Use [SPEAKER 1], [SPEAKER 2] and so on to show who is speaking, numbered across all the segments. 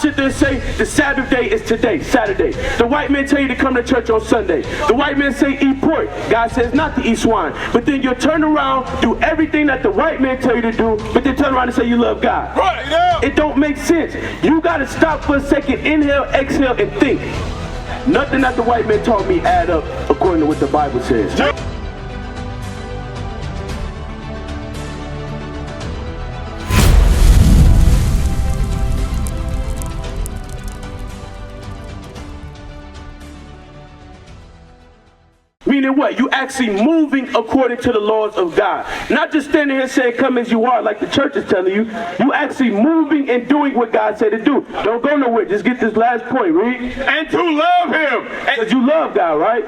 [SPEAKER 1] sit there and say the Sabbath day is today, Saturday. The white man tell you to come to church on Sunday. The white man say eat pork. God says not to eat swine. But then you turn around, do everything that the white man tell you to do, but then turn around and say you love God.
[SPEAKER 2] Right, yeah.
[SPEAKER 1] It don't make sense. You got to stop for a second, inhale, exhale, and think. Nothing that the white man taught me add up according to what the Bible says.
[SPEAKER 2] Yeah.
[SPEAKER 1] Meaning what? You actually moving according to the laws of God. Not just standing here saying come as you are like the church is telling you. You actually moving and doing what God said to do. Don't go nowhere. Just get this last point. Read.
[SPEAKER 2] And to love him.
[SPEAKER 1] Because you love God, right?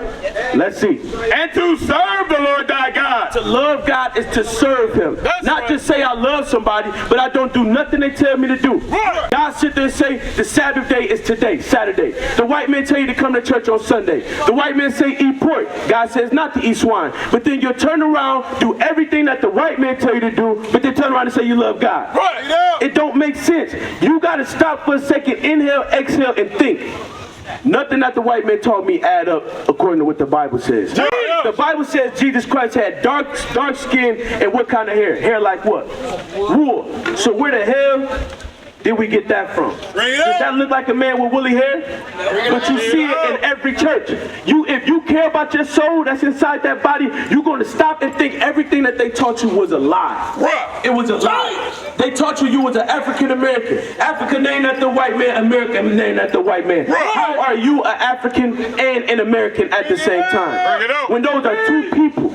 [SPEAKER 1] Let's see.
[SPEAKER 2] And to serve the Lord thy God.
[SPEAKER 1] To love God is to serve him.
[SPEAKER 2] That's
[SPEAKER 1] not
[SPEAKER 2] right.
[SPEAKER 1] just say I love somebody, but I don't do nothing they tell me to do.
[SPEAKER 2] Right.
[SPEAKER 1] God sit there and say the Sabbath day is today, Saturday. The white man tell you to come to church on Sunday. The white man say eat pork. God says not to eat swine. But then you turn around, do everything that the white man tell you to do, but then turn around and say you love God.
[SPEAKER 2] Right, yeah.
[SPEAKER 1] It don't make sense. You got to stop for a second, inhale, exhale, and think. Nothing that the white man taught me add up according to what the Bible says.
[SPEAKER 2] Yeah.
[SPEAKER 1] The Bible says Jesus Christ had dark skin and what kind of hair? Hair like what? Wool. So where the hell did we get that from? Does that look like a man with woolly hair? But you see it in every church. If you care about your soul that's inside that body, you're going to stop and think everything that they taught you was a lie.
[SPEAKER 2] Right.
[SPEAKER 1] It was a lie. They taught you was an African American. Africa named after the white man, American named after the white man.
[SPEAKER 2] Right.
[SPEAKER 1] How are you an African and an American at the same time?
[SPEAKER 2] Bring it out.
[SPEAKER 1] When those are two people.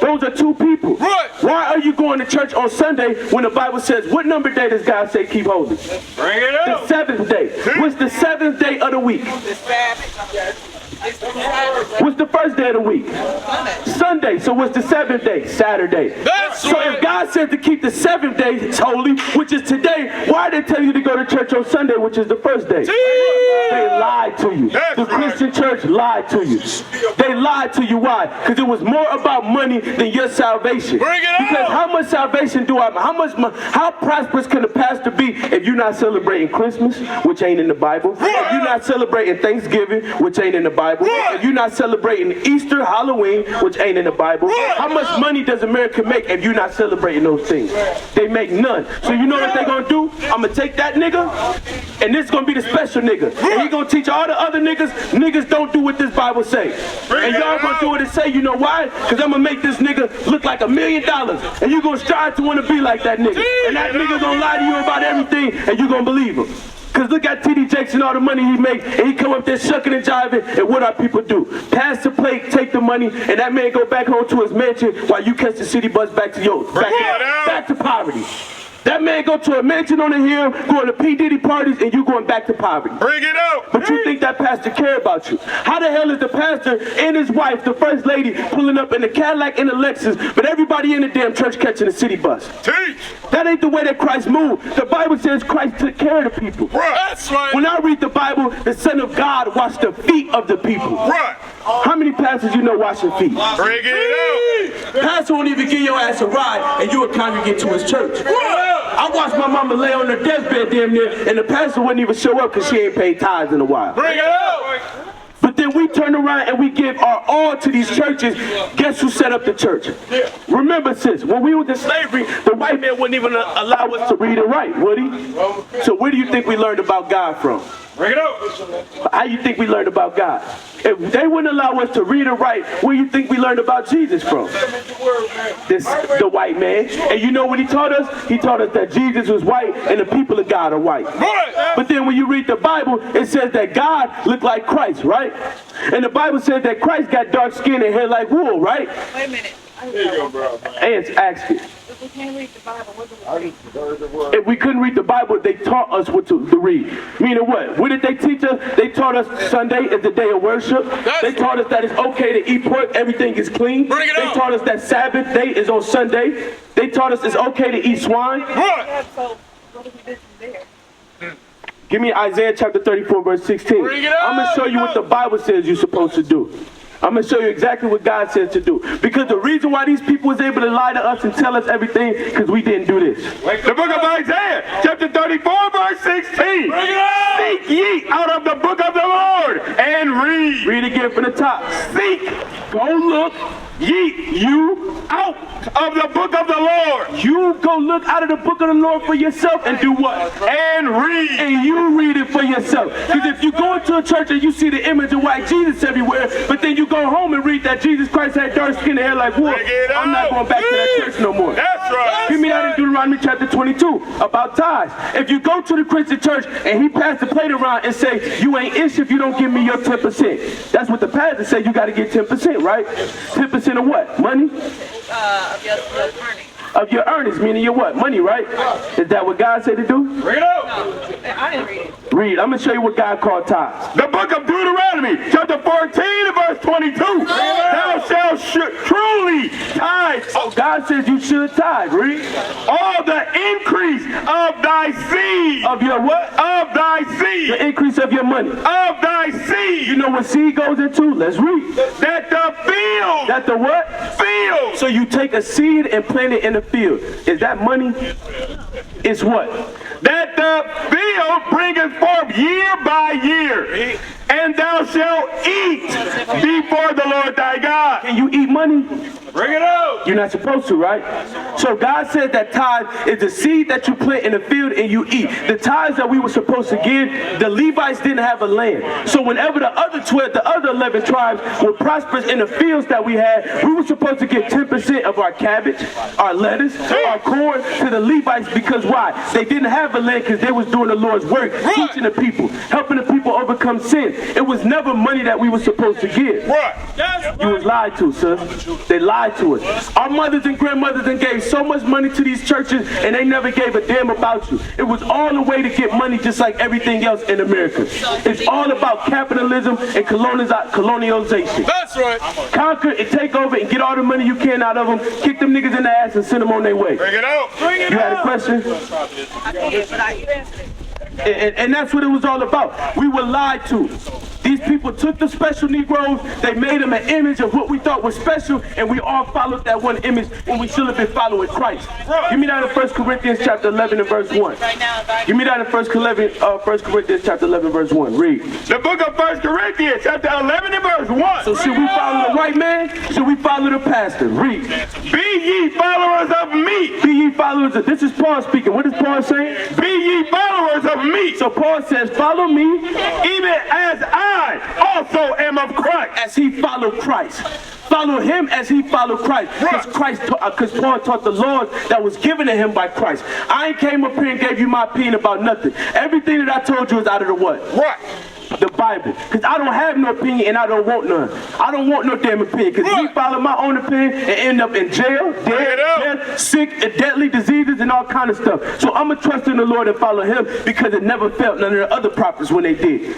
[SPEAKER 1] Those are two people.
[SPEAKER 2] Right.
[SPEAKER 1] Why are you going to church on Sunday when the Bible says, what number day does God say keep holy?
[SPEAKER 2] Bring it
[SPEAKER 1] The
[SPEAKER 2] out.
[SPEAKER 1] seventh day. What's the seventh day of the week? What's the first day of the week? Sunday. So what's the seventh day? Saturday.
[SPEAKER 2] That's
[SPEAKER 1] so
[SPEAKER 2] right.
[SPEAKER 1] if God said to keep the seventh day holy, which is today, why did they tell you to go to church on Sunday, which is the first day? They lied to you.
[SPEAKER 2] That's
[SPEAKER 1] The Christian church lied to you. They lied to you. Why? Because it was more about money than your salvation.
[SPEAKER 2] Bring it out.
[SPEAKER 1] Because how much salvation do I? How prosperous can a pastor be if you're not celebrating Christmas, which ain't in the Bible? If you're not celebrating Thanksgiving, which ain't in the Bible? If you're not celebrating Easter, Halloween, which ain't in the Bible? How much money does America make if you're not celebrating those things? They make none. So you know what they're gonna do? I'm gonna take that nigga, and this is gonna be the special nigga. And he gonna teach all the other niggas don't do what this Bible say. And y'all gonna do what it say. You know why? Because I'm gonna make this nigga look like $1 million. And you gonna strive to want to be like that nigga. And that nigga gonna lie to you about everything, and you gonna believe him. Because look at T.D. Jakes and all the money he make, and he come up there shucking and jiving, and what our people do? Pass the plate, take the money, and that man go back home to his mansion while you catch the city bus back to yours. Back to poverty. That man go to a mansion on the hill, going to P. Diddy parties, and you going back to poverty.
[SPEAKER 2] Bring it out.
[SPEAKER 1] But you think that pastor care about you. How the hell is the pastor and his wife, the first lady, pulling up in the Cadillac and the Lexus, but everybody in the damn church catching the city bus?
[SPEAKER 2] Teach.
[SPEAKER 1] That ain't the way that Christ moved. The Bible says Christ took care of the people.
[SPEAKER 2] Right. That's right.
[SPEAKER 1] When I read the Bible, the Son of God washed the feet of the people.
[SPEAKER 2] Right.
[SPEAKER 1] How many pastors you know washing feet?
[SPEAKER 2] Bring it out.
[SPEAKER 1] Pastor won't even give your ass a ride, and you a congregate to his church. I watched my mama lay on her deathbed damn near, and the pastor wouldn't even show up because she ain't paid tithes in a while.
[SPEAKER 2] Bring it out.
[SPEAKER 1] But then we turn around and we give our all to these churches. Guess who set up the church? Remember, sis, when we was in slavery, the white man wouldn't even allow us to read and write, would he? So where do you think we learned about God from?
[SPEAKER 2] Bring it out.
[SPEAKER 1] How you think we learned about God? If they wouldn't allow us to read and write, where you think we learned about Jesus from? The white man. And you know what he taught us? He taught us that Jesus was white and the people of God are white.
[SPEAKER 2] Right.
[SPEAKER 1] But then when you read the Bible, it says that God looked like Christ, right? And the Bible says that Christ got dark skin and hair like wool, right?
[SPEAKER 3] Wait a minute.
[SPEAKER 2] There you go, bro.
[SPEAKER 1] And ask it.
[SPEAKER 3] If we can't read the Bible, what do we read?
[SPEAKER 1] If we couldn't read the Bible, they taught us what to read. Meaning what? What did they teach us? They taught us Sunday is the day of worship. They taught us that it's okay to eat pork, everything is clean.
[SPEAKER 2] Bring it
[SPEAKER 1] They
[SPEAKER 2] out.
[SPEAKER 1] taught us that Sabbath day is on Sunday. They taught us it's okay to eat swine.
[SPEAKER 2] Right.
[SPEAKER 3] So, what do we do from there?
[SPEAKER 1] Give me Isaiah chapter 34, verse 16.
[SPEAKER 2] Bring it out.
[SPEAKER 1] I'm going to show you what the Bible says you're supposed to do. I'm going to show you exactly what God says to do. Because the reason why these people was able to lie to us and tell us everything, because we didn't do this.
[SPEAKER 2] The book of Isaiah, chapter 34, verse 16. Seek ye out of the book of the Lord and read.
[SPEAKER 1] Read again from the top.
[SPEAKER 2] Seek,
[SPEAKER 1] Go look.
[SPEAKER 2] you out of the book of the Lord
[SPEAKER 1] You go look out of the book of the Lord for yourself and do what?
[SPEAKER 2] and read.
[SPEAKER 1] And you read it for yourself. Because if you go into a church and you see the image of white Jesus everywhere, but then you go home and read that Jesus Christ had dark skin and hair like wool, I'm not going back to that church no more.
[SPEAKER 2] That's right.
[SPEAKER 1] Give me that in Deuteronomy chapter 22 about tithes. If you go to the Christian church and he passed the plate around and say, you ain't ish if you don't give me your 10%. That's what the pastor said, you got to get 10%, right? 10% of what? Money?
[SPEAKER 3] Of your learning.
[SPEAKER 1] Of your earnings, meaning your what? Money, right? Is that what God said to do?
[SPEAKER 2] Bring it up.
[SPEAKER 3] I didn't read it.
[SPEAKER 1] Read. I'm going to show you what God called tithes.
[SPEAKER 2] The book of Deuteronomy, chapter 14, and verse 22. Thou shalt truly tithe
[SPEAKER 1] Oh, God says you should tithe. Read.
[SPEAKER 2] all the increase of thy seed.
[SPEAKER 1] Of your what?
[SPEAKER 2] Of thy seed.
[SPEAKER 1] The increase of your money.
[SPEAKER 2] Of thy seed.
[SPEAKER 1] You know what seed goes into? Let's read.
[SPEAKER 2] That the field.
[SPEAKER 1] That the what?
[SPEAKER 2] Field.
[SPEAKER 1] So you take a seed and plant it in the field. Is that money? It's what?
[SPEAKER 2] That the field bringeth forth year by year. And thou shalt eat before the Lord thy God.
[SPEAKER 1] Can you eat money?
[SPEAKER 2] Bring it out.
[SPEAKER 1] You're not supposed to, right? So God said that tithe is the seed that you plant in the field and you eat. The tithes that we were supposed to give, the Levites didn't have a land. So whenever the other 11 tribes were prosperous in the fields that we had, we were supposed to give 10% of our cabbage, our lettuce, our corn to the Levites because why? They didn't have a land because they was doing the Lord's work, teaching the people, helping the people overcome sin. It was never money that we were supposed to give.
[SPEAKER 2] Right.
[SPEAKER 1] You was lied to, sis. They lied to us. Our mothers and grandmothers and gave so much money to these churches and they never gave a damn about you. It was all a way to get money just like everything else in America. It's all about capitalism and colonialization.
[SPEAKER 2] That's right.
[SPEAKER 1] Conquer and take over and get all the money you can out of them, kick them niggas in the ass and send them on their way.
[SPEAKER 2] Bring it out. Bring it
[SPEAKER 1] You had a question?
[SPEAKER 3] I did, but you answered it.
[SPEAKER 1] And that's what it was all about. We were lied to. These people took the special Negroes, they made them an image of what we thought was special, and we all followed that one image when we should have been following Christ. Give me that in 1 Corinthians chapter 11 and verse 1. Give me that in 1 Corinthians chapter 11 verse 1. Read.
[SPEAKER 2] The book of 1 Corinthians, chapter 11 and verse 1.
[SPEAKER 1] So should we follow the white man? Should we follow the pastor? Read.
[SPEAKER 2] Be ye followers of me.
[SPEAKER 1] Be ye followers of, this is Paul speaking. What is Paul saying?
[SPEAKER 2] Be ye followers of me.
[SPEAKER 1] So Paul says, follow me
[SPEAKER 2] Even as I also am of Christ.
[SPEAKER 1] as he followed Christ. Follow him as he followed Christ. Because Paul taught the laws that was given to him by Christ. I ain't came up here and gave you my opinion about nothing. Everything that I told you is out of the what?
[SPEAKER 2] Right.
[SPEAKER 1] The Bible. Because I don't have no opinion and I don't want none. I don't want no damn opinion. Because we follow my own opinion and end up in jail, dead, sick, and deadly diseases and all kind of stuff. So I'm going to trust in the Lord and follow him because it never felt none of the other prophets when they did.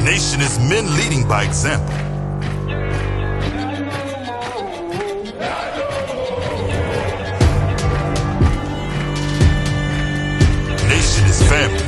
[SPEAKER 4] Nation is men leading by example. Nation is family.